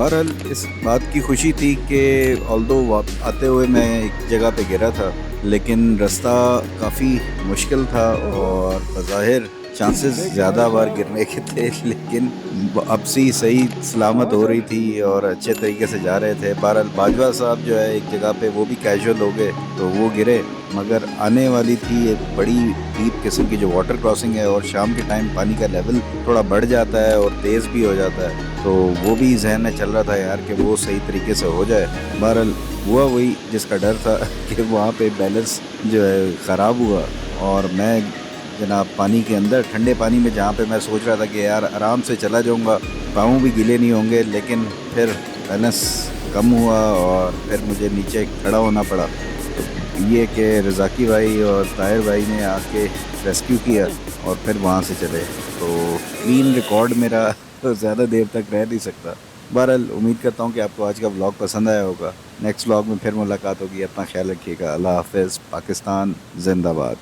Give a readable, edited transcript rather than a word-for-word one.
बहरहाल इस बात की खुशी थी कि ऑल्दो आते हुए मैं एक जगह पे गिरा था, लेकिन रास्ता काफ़ी मुश्किल था और बज़ाहिर चांसेस ज़्यादा बार गिरने के थे, लेकिन अब सी सही सलामत हो रही थी और अच्छे तरीके से जा रहे थे। बहरहाल बाजवा साहब जो है एक जगह पे वो भी कैजुअल हो गए, तो वो गिरे। मगर आने वाली थी एक बड़ी डीप किस्म की जो वाटर क्रॉसिंग है, और शाम के टाइम पानी का लेवल थोड़ा बढ़ जाता है और तेज़ भी हो जाता है, तो वो भी जहन में चल रहा था यार कि वो सही तरीके से हो जाए। बहरहाल हुआ वही जिसका डर था कि वहाँ पे बैलेंस जो है ख़राब हुआ, और मैं जनाब पानी के अंदर ठंडे पानी में, जहाँ पे मैं सोच रहा था कि यार आराम से चला जाऊँगा, पाँव भी गीले नहीं होंगे, लेकिन फिर बैलेंस कम हुआ और फिर मुझे नीचे खड़ा होना पड़ा। तो ये कि रज़ाकी भाई और ताहिर भाई ने आके रेस्क्यू किया और फिर वहाँ से चले। तो क्लीन रिकॉर्ड मेरा तो ज़्यादा देर तक रह नहीं सकता। बहरहाल उम्मीद करता हूँ कि आपको आज का व्लॉग पसंद आया होगा। नेक्स्ट व्लॉग में फिर मुलाकात होगी। अपना ख्याल रखिएगा। अल्लाह हाफ़िज़। पाकिस्तान जिंदाबाद।